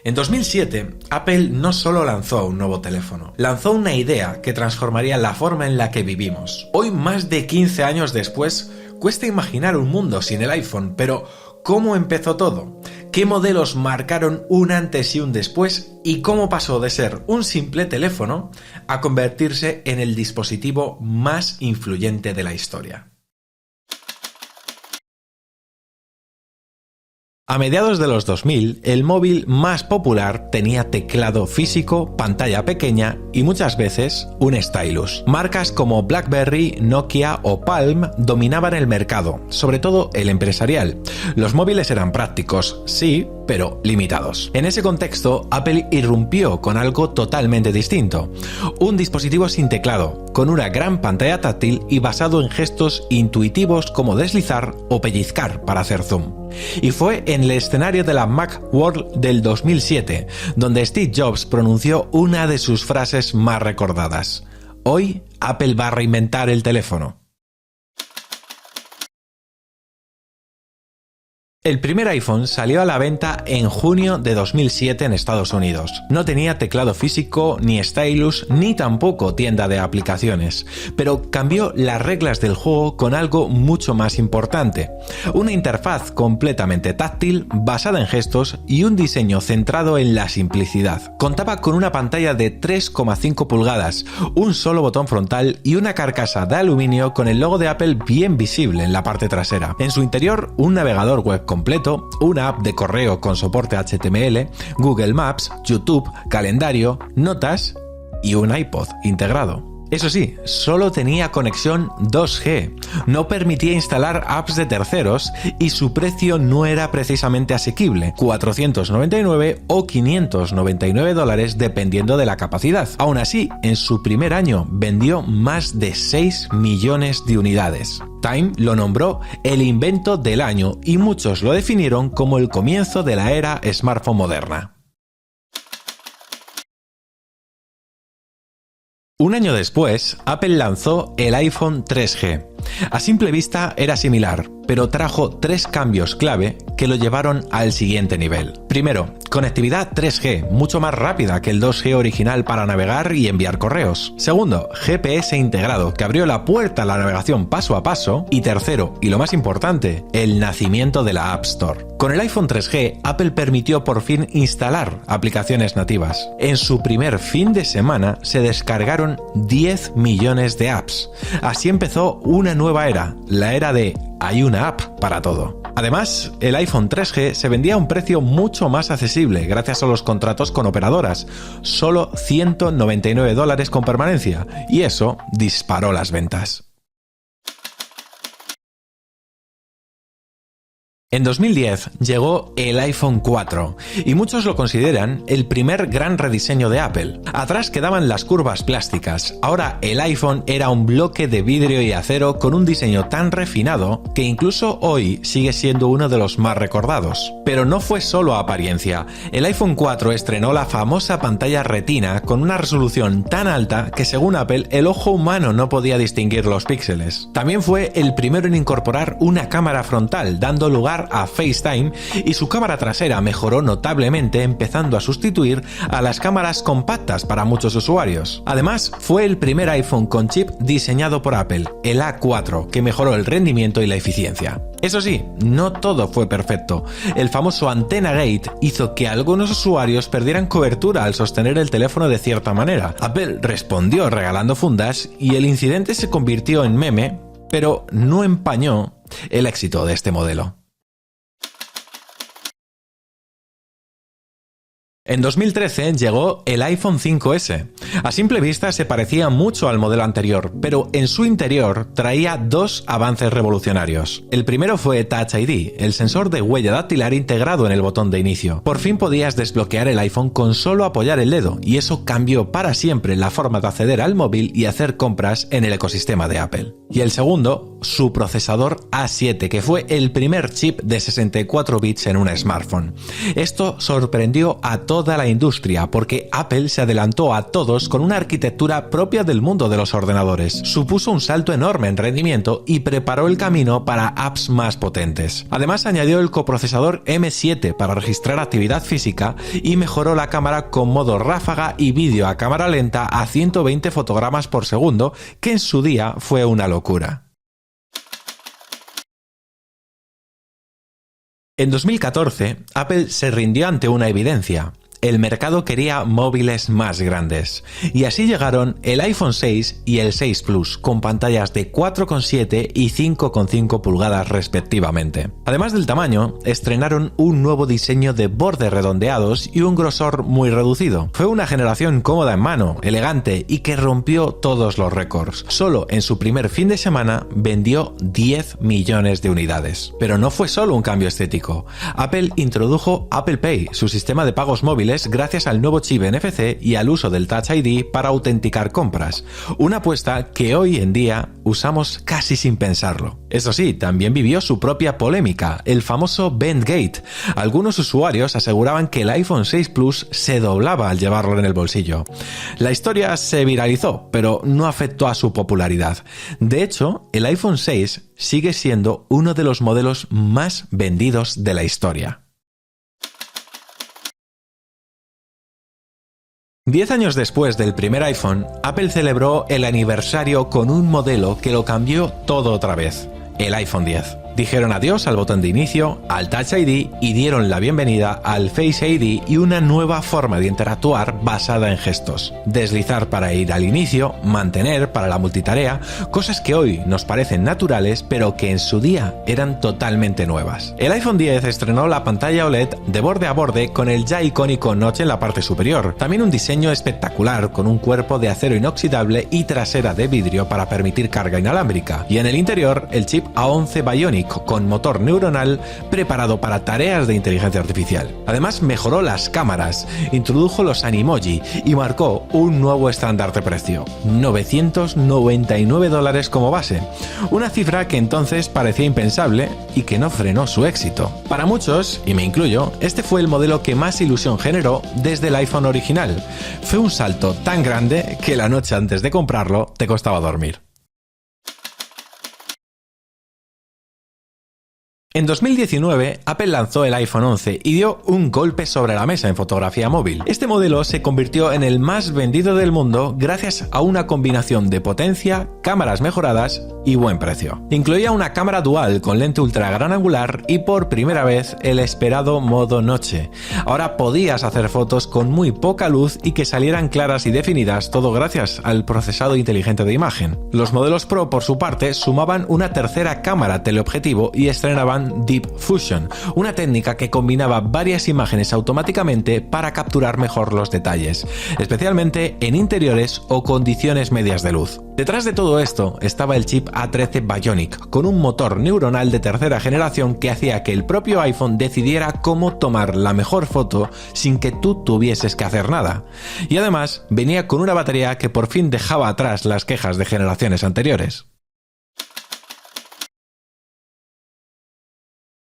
En 2007, Apple no solo lanzó un nuevo teléfono, lanzó una idea que transformaría la forma en la que vivimos. Hoy, más de 15 años después, cuesta imaginar un mundo sin el iPhone, pero ¿cómo empezó todo? ¿Qué modelos marcaron un antes y un después? ¿Y cómo pasó de ser un simple teléfono a convertirse en el dispositivo más influyente de la historia? A mediados de los 2000, el móvil más popular tenía teclado físico, pantalla pequeña y muchas veces un stylus. Marcas como BlackBerry, Nokia o Palm dominaban el mercado, sobre todo el empresarial. Los móviles eran prácticos, sí, pero limitados. En ese contexto, Apple irrumpió con algo totalmente distinto. Un dispositivo sin teclado, con una gran pantalla táctil y basado en gestos intuitivos como deslizar o pellizcar para hacer zoom. Y fue en el escenario de la Macworld del 2007, donde Steve Jobs pronunció una de sus frases más recordadas. Hoy, Apple va a reinventar el teléfono. El primer iPhone salió a la venta en junio de 2007 en Estados Unidos. No tenía teclado físico, ni stylus, ni tampoco tienda de aplicaciones, pero cambió las reglas del juego con algo mucho más importante. Una interfaz completamente táctil, basada en gestos y un diseño centrado en la simplicidad. Contaba con una pantalla de 3,5 pulgadas, un solo botón frontal y una carcasa de aluminio con el logo de Apple bien visible en la parte trasera. En su interior, un navegador web completo, una app de correo con soporte HTML, Google Maps, YouTube, calendario, notas y un iPod integrado. Eso sí, solo tenía conexión 2G, no permitía instalar apps de terceros y su precio no era precisamente asequible, $499 o $599 dependiendo de la capacidad. Aún así, en su primer año vendió más de 6 millones de unidades. Time lo nombró el invento del año y muchos lo definieron como el comienzo de la era smartphone moderna. Un año después, Apple lanzó el iPhone 3G. A simple vista era similar, pero trajo 3 cambios clave que lo llevaron al siguiente nivel. Primero, conectividad 3G, mucho más rápida que el 2G original para navegar y enviar correos. Segundo, GPS integrado, que abrió la puerta a la navegación paso a paso. Y tercero, y lo más importante, el nacimiento de la App Store. Con el iPhone 3G, Apple permitió por fin instalar aplicaciones nativas. En su primer fin de semana se descargaron 10 millones de apps. Así empezó una nueva era, la era de hay una app para todo. Además, el iPhone 3G se vendía a un precio mucho más accesible gracias a los contratos con operadoras, solo $199 con permanencia, y eso disparó las ventas. En 2010 llegó el iPhone 4 y muchos lo consideran el primer gran rediseño de Apple. Atrás quedaban las curvas plásticas, ahora el iPhone era un bloque de vidrio y acero con un diseño tan refinado que incluso hoy sigue siendo uno de los más recordados. Pero no fue solo apariencia, el iPhone 4 estrenó la famosa pantalla Retina con una resolución tan alta que según Apple el ojo humano no podía distinguir los píxeles. También fue el primero en incorporar una cámara frontal, dando lugar a FaceTime, y su cámara trasera mejoró notablemente, empezando a sustituir a las cámaras compactas para muchos usuarios. Además, fue el primer iPhone con chip diseñado por Apple, el A4, que mejoró el rendimiento y la eficiencia. Eso sí, no todo fue perfecto. El famoso Antenna Gate hizo que algunos usuarios perdieran cobertura al sostener el teléfono de cierta manera. Apple respondió regalando fundas y el incidente se convirtió en meme, pero no empañó el éxito de este modelo. En 2013 llegó el iPhone 5S. A simple vista se parecía mucho al modelo anterior, pero en su interior traía 2 avances revolucionarios. El primero fue Touch ID, el sensor de huella dactilar integrado en el botón de inicio. Por fin podías desbloquear el iPhone con solo apoyar el dedo, y eso cambió para siempre la forma de acceder al móvil y hacer compras en el ecosistema de Apple. Y el segundo, su procesador A7, que fue el primer chip de 64 bits en un smartphone. Esto sorprendió a todos toda la industria, porque Apple se adelantó a todos con una arquitectura propia del mundo de los ordenadores. Supuso un salto enorme en rendimiento y preparó el camino para apps más potentes. Además, añadió el coprocesador M7 para registrar actividad física y mejoró la cámara con modo ráfaga y vídeo a cámara lenta a 120 fotogramas por segundo, que en su día fue una locura. En 2014, Apple se rindió ante una evidencia. El mercado quería móviles más grandes, y así llegaron el iPhone 6 y el 6 Plus, con pantallas de 4,7 y 5,5 pulgadas respectivamente. Además del tamaño, estrenaron un nuevo diseño de bordes redondeados y un grosor muy reducido. Fue una generación cómoda en mano, elegante y que rompió todos los récords. Solo en su primer fin de semana vendió 10 millones de unidades. Pero no fue solo un cambio estético. Apple introdujo Apple Pay, su sistema de pagos móviles, gracias al nuevo chip NFC y al uso del Touch ID para autenticar compras, una apuesta que hoy en día usamos casi sin pensarlo. Eso sí, también vivió su propia polémica, el famoso Bendgate. Algunos usuarios aseguraban que el iPhone 6 Plus se doblaba al llevarlo en el bolsillo. La historia se viralizó, pero no afectó a su popularidad. De hecho, el iPhone 6 sigue siendo uno de los modelos más vendidos de la historia. 10 años después del primer iPhone, Apple celebró el aniversario con un modelo que lo cambió todo otra vez, el iPhone X. Dijeron adiós al botón de inicio, al Touch ID y dieron la bienvenida al Face ID y una nueva forma de interactuar basada en gestos. Deslizar para ir al inicio, mantener para la multitarea, cosas que hoy nos parecen naturales pero que en su día eran totalmente nuevas. El iPhone X estrenó la pantalla OLED de borde a borde con el ya icónico notch en la parte superior. También un diseño espectacular con un cuerpo de acero inoxidable y trasera de vidrio para permitir carga inalámbrica. Y en el interior el chip A11 Bionic con motor neuronal preparado para tareas de inteligencia artificial. Además mejoró las cámaras, introdujo los Animoji y marcó un nuevo estándar de precio, $999 como base, una cifra que entonces parecía impensable y que no frenó su éxito. Para muchos, y me incluyo, este fue el modelo que más ilusión generó desde el iPhone original. Fue un salto tan grande que la noche antes de comprarlo te costaba dormir. En 2019, Apple lanzó el iPhone 11 y dio un golpe sobre la mesa en fotografía móvil. Este modelo se convirtió en el más vendido del mundo gracias a una combinación de potencia, cámaras mejoradas y buen precio. Incluía una cámara dual con lente ultra gran angular y por primera vez el esperado modo noche. Ahora podías hacer fotos con muy poca luz y que salieran claras y definidas, todo gracias al procesado inteligente de imagen. Los modelos Pro, por su parte, sumaban una tercera cámara teleobjetivo y estrenaban Deep Fusion, una técnica que combinaba varias imágenes automáticamente para capturar mejor los detalles, especialmente en interiores o condiciones medias de luz. Detrás de todo esto estaba el chip A13 Bionic, con un motor neuronal de tercera generación que hacía que el propio iPhone decidiera cómo tomar la mejor foto sin que tú tuvieses que hacer nada. Y además venía con una batería que por fin dejaba atrás las quejas de generaciones anteriores.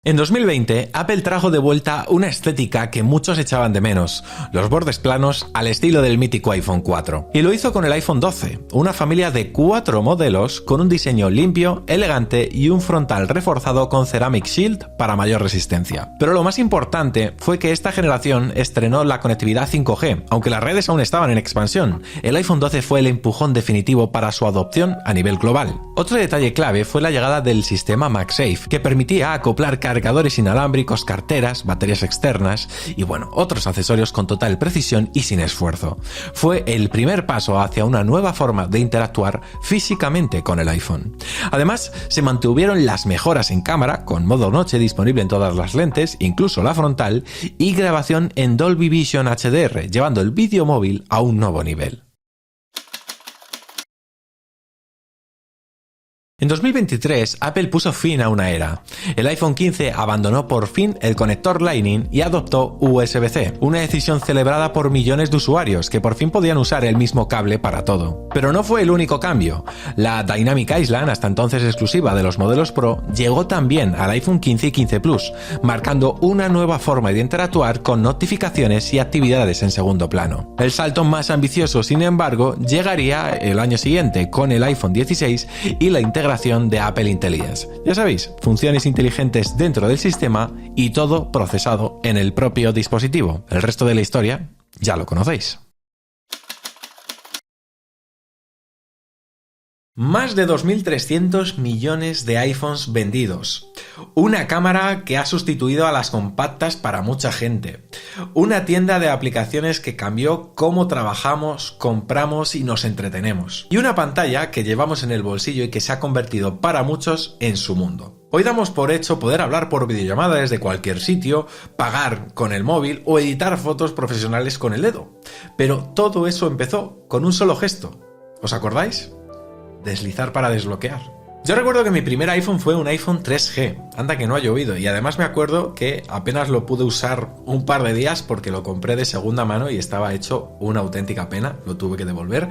En 2020, Apple trajo de vuelta una estética que muchos echaban de menos, los bordes planos al estilo del mítico iPhone 4. Y lo hizo con el iPhone 12, una familia de 4 modelos con un diseño limpio, elegante y un frontal reforzado con Ceramic Shield para mayor resistencia. Pero lo más importante fue que esta generación estrenó la conectividad 5G, aunque las redes aún estaban en expansión. El iPhone 12 fue el empujón definitivo para su adopción a nivel global. Otro detalle clave fue la llegada del sistema MagSafe, que permitía acoplar cargadores inalámbricos, carteras, baterías externas y otros accesorios con total precisión y sin esfuerzo. Fue el primer paso hacia una nueva forma de interactuar físicamente con el iPhone. Además, se mantuvieron las mejoras en cámara, con modo noche disponible en todas las lentes, incluso la frontal, y grabación en Dolby Vision HDR, llevando el vídeo móvil a un nuevo nivel. En 2023, Apple puso fin a una era. El iPhone 15 abandonó por fin el conector Lightning y adoptó USB-C, una decisión celebrada por millones de usuarios que por fin podían usar el mismo cable para todo. Pero no fue el único cambio. La Dynamic Island, hasta entonces exclusiva de los modelos Pro, llegó también al iPhone 15 y 15 Plus, marcando una nueva forma de interactuar con notificaciones y actividades en segundo plano. El salto más ambicioso, sin embargo, llegaría el año siguiente con el iPhone 16 y la integración de Apple Intelligence. Ya sabéis, funciones inteligentes dentro del sistema y todo procesado en el propio dispositivo. El resto de la historia ya lo conocéis. Más de 2.300 millones de iPhones vendidos. Una cámara que ha sustituido a las compactas para mucha gente. Una tienda de aplicaciones que cambió cómo trabajamos, compramos y nos entretenemos. Y una pantalla que llevamos en el bolsillo y que se ha convertido para muchos en su mundo. Hoy damos por hecho poder hablar por videollamada desde cualquier sitio, pagar con el móvil o editar fotos profesionales con el dedo. Pero todo eso empezó con un solo gesto. ¿Os acordáis? Deslizar para desbloquear. Yo recuerdo que mi primer iPhone fue un iPhone 3G, anda que no ha llovido, y además me acuerdo que apenas lo pude usar un par de días porque lo compré de segunda mano y estaba hecho una auténtica pena, lo tuve que devolver,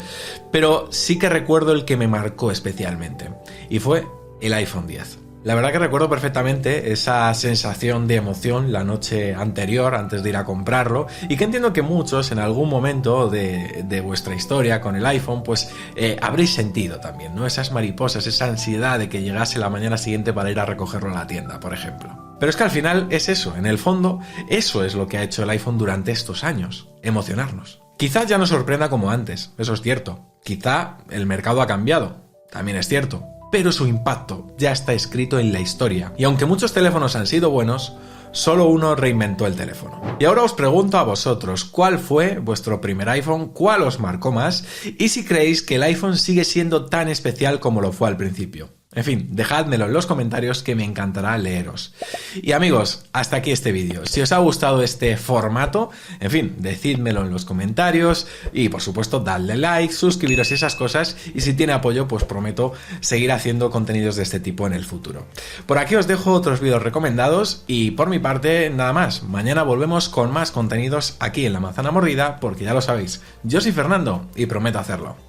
pero sí que recuerdo el que me marcó especialmente, y fue el iPhone 10. La verdad que recuerdo perfectamente esa sensación de emoción la noche anterior, antes de ir a comprarlo, y que entiendo que muchos en algún momento de vuestra historia con el iPhone, pues habréis sentido también, ¿no? Esas mariposas, esa ansiedad de que llegase la mañana siguiente para ir a recogerlo a la tienda, por ejemplo. Pero es que al final es eso, en el fondo, eso es lo que ha hecho el iPhone durante estos años, emocionarnos. Quizás ya no sorprenda como antes, eso es cierto. Quizá el mercado ha cambiado, también es cierto. Pero su impacto ya está escrito en la historia. Y aunque muchos teléfonos han sido buenos, solo uno reinventó el teléfono. Y ahora os pregunto a vosotros, ¿cuál fue vuestro primer iPhone? ¿Cuál os marcó más? Y si creéis que el iPhone sigue siendo tan especial como lo fue al principio. En fin, dejádmelo en los comentarios que me encantará leeros. Y amigos, hasta aquí este vídeo. Si os ha gustado este formato, en fin, decídmelo en los comentarios y por supuesto dadle like, suscribiros y esas cosas, y si tiene apoyo pues prometo seguir haciendo contenidos de este tipo en el futuro. Por aquí os dejo otros vídeos recomendados y por mi parte nada más. Mañana volvemos con más contenidos aquí en La Manzana Mordida porque ya lo sabéis, yo soy Fernando y prometo hacerlo.